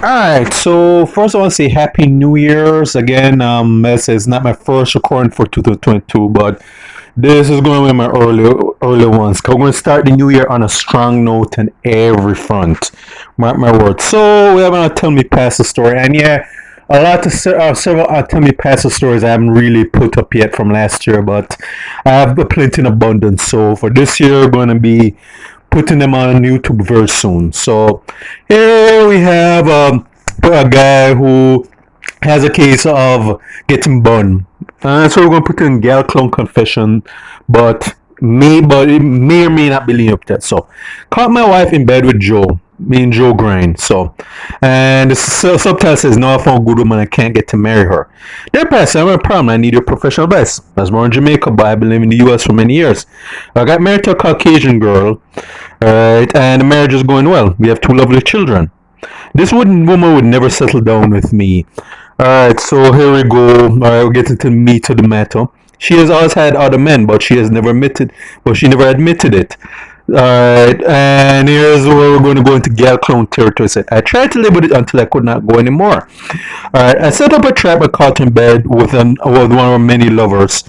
Alright, so first I want to say Happy New Year's again. This is not my first recording for 2022, but this is going to be my early ones. Cause we're going to start the new year on a strong note on every front. Mark my words. So we have a Tell Me Pastor story, and yeah, a lot of several Tell Me Pastor stories I haven't really put up yet from last year, but I have plenty in abundance. So for this year, we're going to be putting them on YouTube very soon. So here we have a guy who has a case of getting burned. So we're going to put in Gyaal clown confession, but it may or may not be linked up to that. So caught my wife in bed with Joe. Me and Joe grind. So, and the subtitle says, "No, I found a good woman. I can't get to marry her." Dear Pastor, I have a problem. I need your professional advice. I was born in Jamaica, but I've been living in the U.S. for many years. I got married to a Caucasian girl, alright, and the marriage is going well. We have two lovely children. This woman would never settle down with me. Alright, so here we go. Alright, we're getting to the meat of the matter. She has always had other men, but she never admitted it. Alright, and here's where we're going to go into Gyaal clown territory. I tried to live with it until I could not go anymore. Alright, I set up a trap and caught in bed with one of our many lovers.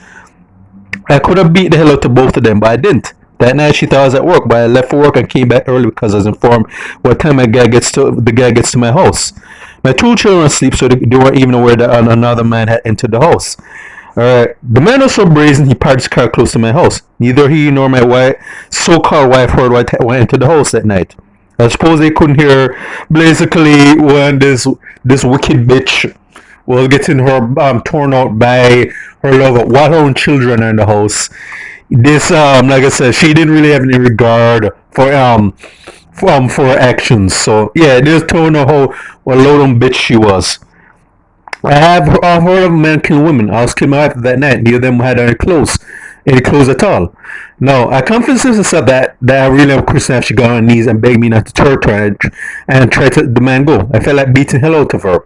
I could have beat the hell out of both of them, but I didn't. That night she thought I was at work, but I left for work and came back early because I was informed what time the guy gets to my house. My two children were asleep, so they weren't even aware that another man had entered the house. Alright, the man was so brazen he parked his car close to my house. Neither he nor my so-called wife heard what entered the house that night. I suppose they couldn't hear basically when this wicked bitch was getting her torn out by her lover while her own children are in the house. This like I said, she didn't really have any regard for her actions. So yeah, this told her how what a low down bitch she was. I've heard of men killing women. I was killing my wife that night. Neither of them had any clothes at all. No, I confessed to myself that I really am a Christian. She got on her knees and begged me not to torture her and tried to demand go. I felt like beating hell out of her.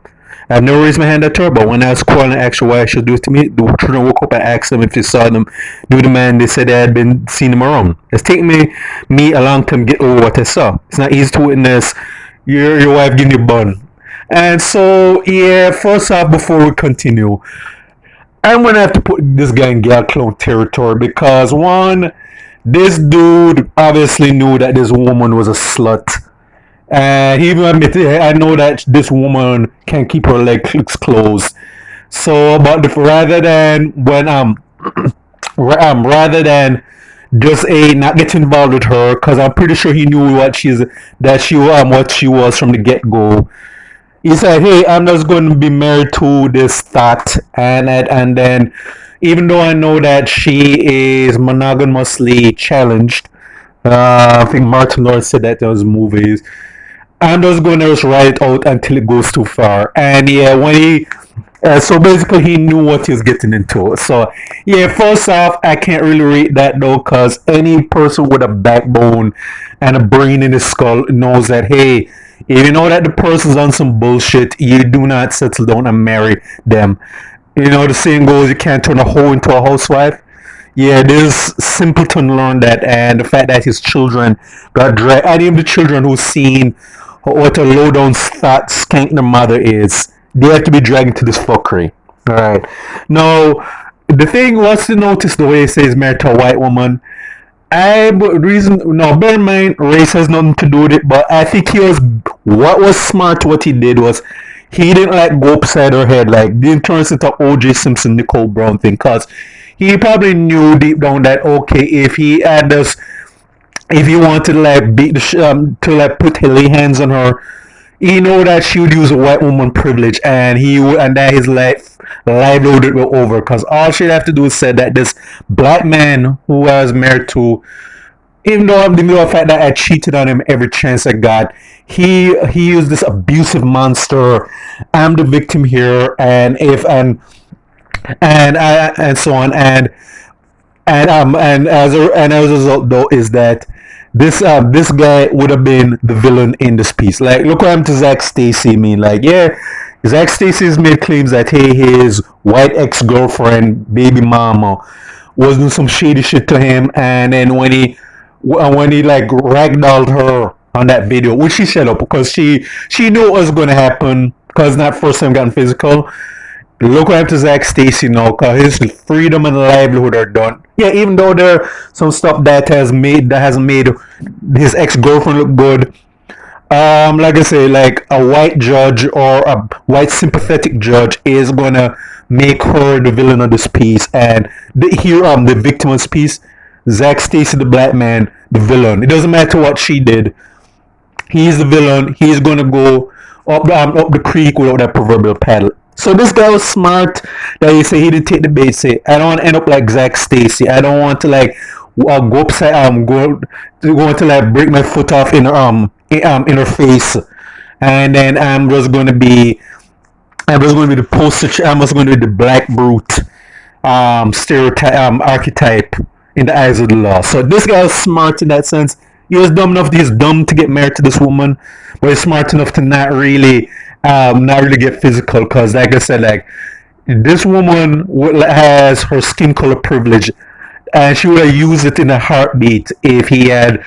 I've never raised my hand at her, but when I was calling and asked her why she should do it to me, the children woke up and asked them if they saw them do the man. They said they had been seen them around. It's taken me a long time to get over what I saw. It's not easy to witness your wife getting you bun. And so, yeah, first off, before we continue, I'm going to have to put this guy in Gyaal clown territory because, one, this dude obviously knew that this woman was a slut. And he even admitted, I know that this woman can't keep her legs closed. So, but rather than rather than just not get involved with her, because I'm pretty sure he knew what she was from the get go. He said, "Hey, I'm just going to be married to this thought," and then, even though I know that she is monogamously challenged, I think Martin Lawrence said that in those movies. I'm just going to just write it out until it goes too far. And yeah, so basically he knew what he was getting into. So yeah, first off, I can't really rate that though, because any person with a backbone and a brain in his skull knows that, hey, if you know that the person's on some bullshit, you do not settle down and marry them. You know, the saying goes, you can't turn a hoe into a housewife. Yeah, this simpleton learned that, and the fact that his children got dragged, and even the children who've seen what a low down fat skank their mother is, they have to be dragged into this fuckery. Alright. Now, the thing was to notice the way he says married to a white woman. Bear in mind, race has nothing to do with it, but I think what was smart, what he did was, he didn't like go upside her head, like, didn't turn it into OJ Simpson, Nicole Brown thing, cause he probably knew deep down that, okay, if he wanted to like to like put lay hands on her, he know that she would use a white woman privilege, and that his livelihood will over, because all she'd have to do is say that this black man who I was married to, even though I'm the mere fact that I cheated on him every chance I got, he used this abusive monster. I'm the victim here, and so on, and as a result though is that this guy would have been the villain in this piece. Like, look what happened to Zach Stacy. I mean, like, yeah, Zach Stacy's made claims that, hey, his white ex-girlfriend, baby mama, was doing some shady shit to him, and then when he like ragdolled her on that video, which she shut up because she knew what was going to happen because not first time getting physical. Look what happened to Zach Stacy now, cause his freedom and livelihood are done. Yeah, even though there are some stuff that hasn't made his ex girlfriend look good. Like I say, like a white judge or a white sympathetic judge is gonna make her the villain of this piece, and the victim of this piece, Zach Stacy, the black man, the villain. It doesn't matter what she did. He's the villain. He's gonna go up the creek without that proverbial paddle. So this guy was smart that he said he didn't take the bait. Say, I don't want to end up like Zach Stacy. I don't want to like go upside go to like break my foot off in her face, and then I'm just going to be the poster. I'm just going to be the black brute stereotype archetype in the eyes of the law. So this guy was smart in that sense. He was dumb enough. He's dumb to get married to this woman, but he's smart enough to not really get physical. Because, like I said, like this woman has her skin color privilege, and she would have used it in a heartbeat if he had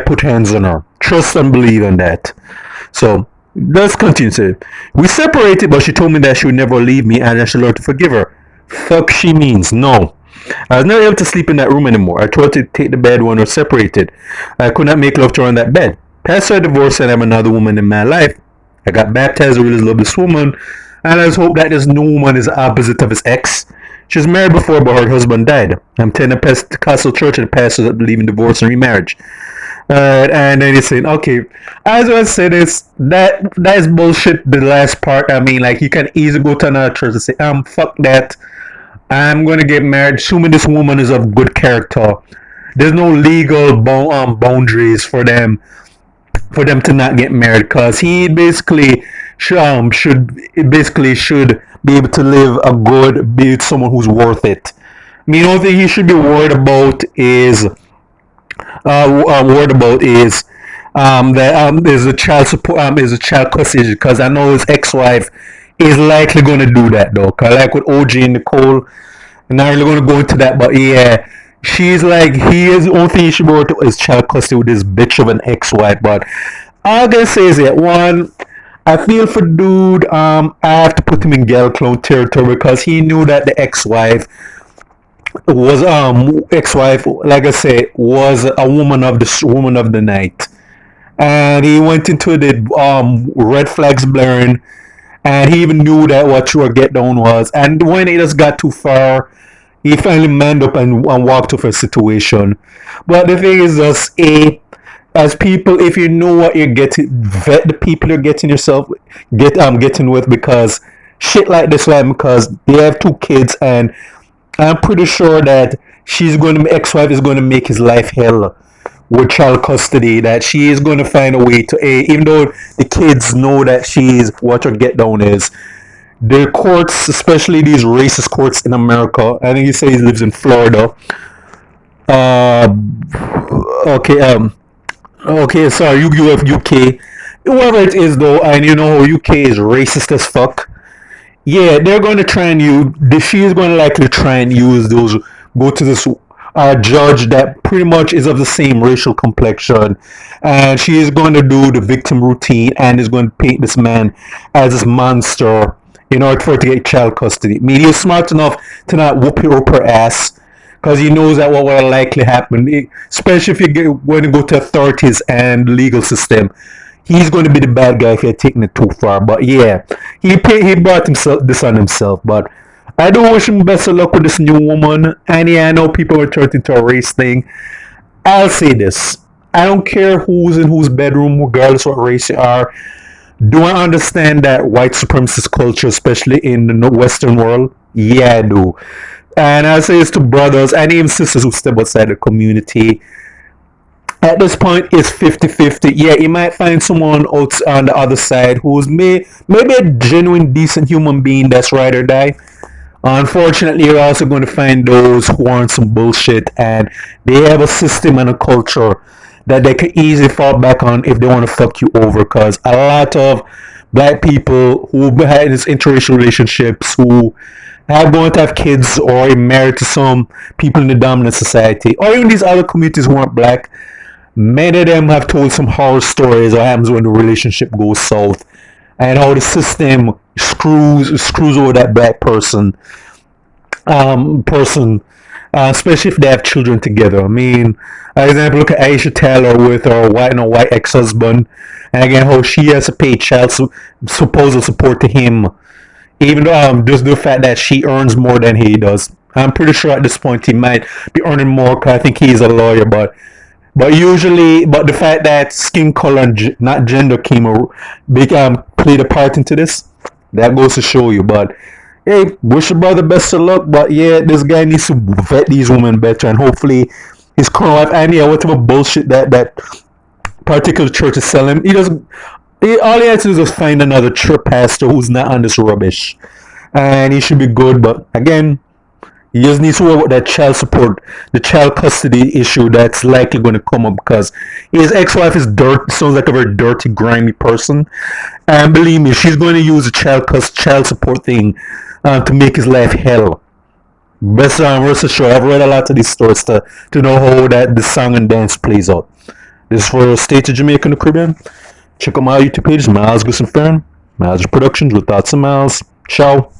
put hands on her. Trust and believe in that. So let's continue. So, we separated, but she told me that she would never leave me, and I should learn to forgive her. Fuck, she means no. I was not able to sleep in that room anymore. I told her to take the bed when we were separated. I could not make love to her on that bed. Past our divorce, and I'm another woman in my life. I got baptized, I really love this woman, and I just hope that this new woman is the opposite of his ex. She was married before, but her husband died. I'm attending a Pentecostal church, and the pastor that believe in divorce and remarriage. And then he's saying, okay, as I said, that is bullshit. The last part, I mean, like you can easily go to another church and say, fuck that. I'm gonna get married, assuming this woman is of good character. There's no legal boundaries for them to not get married, because he basically should be able to live a good, be with someone who's worth it. I mean, the only thing he should be worried about is that there's a child support, is a child custody, because I know his ex-wife is likely going to do that though. Cause like with OG and Nicole, I'm not really going to go into that, but yeah, she's like, the only thing he should be worried about is child custody with this bitch of an ex-wife. But all I gotta say is that one, I feel for dude. I have to put him in Gyaal clone territory, because he knew that the ex-wife was like I say, was a woman of the night, and he went into the red flags blaring, and he even knew that what your get down was, and when it just got too far, he finally manned up and walked off a situation. But the thing is just as people, if you know what you're getting, vet the people you're getting with, because shit like this one, because they have 2 kids, and I'm pretty sure that ex-wife is going to make his life hell with child custody. That she is going to find a way to, even though the kids know that she's what her get down is. The courts, especially these racist courts in America, I think he says he lives in Florida. Okay, sorry, UK. Whoever it is though, and you know UK is racist as fuck. Yeah, they're going to try and she is going to likely try and go to this judge that pretty much is of the same racial complexion, and she is going to do the victim routine and is going to paint this man as this monster in order for her to get child custody. I mean, he's smart enough to not whoop her ass, because he knows that what will likely happen, especially if you're going to go to authorities and the legal system. He's going to be the bad guy if you're taking it too far. But yeah, he brought this on himself. But I do wish him best of luck with this new woman. And yeah, I know people are turning into a race thing. I'll say this: I don't care who's in whose bedroom, regardless what race you are. Do I understand that white supremacist culture, especially in the Western world? Yeah, I do. And I'll say this to brothers and even sisters who step outside the community. At this point, it's 50-50. Yeah, you might find someone else on the other side who's maybe a genuine, decent human being that's ride or die. Unfortunately, you're also going to find those who want some bullshit, and they have a system and a culture that they can easily fall back on if they want to fuck you over. Because a lot of black people who had these interracial relationships, who are going to have kids or are married to some people in the dominant society, or even these other communities who aren't black, Many of them have told some horror stories what happens when the relationship goes south, and how the system screws over that black person, especially if they have children together. I mean, for example, look at Aisha Taylor with her white ex-husband, and again how she has to pay supposed support to him, even though just the fact that she earns more than he does. I'm pretty sure at this point he might be earning more because I think he's a lawyer, but the fact that skin color and not gender came a big played a part into this, that goes to show you. But hey, wish your brother best of luck. But yeah, this guy needs to vet these women better, and hopefully his current wife and yeah, whatever bullshit that particular church is selling, all he has to do is just find another church pastor who's not on this rubbish, and he should be good. But again, he just needs to worry about that child support, the child custody issue that's likely going to come up because his ex-wife is sounds like a very dirty, grimy person, and believe me, she's going to use the child support thing to make his life hell. Best rest assured, I've read a lot of these stories to know how that the song and dance plays out. This is for State of Jamaica and the Caribbean. Check out my YouTube page, Miles Gusson Fern, Miles Productions with Thoughts and Miles. Ciao.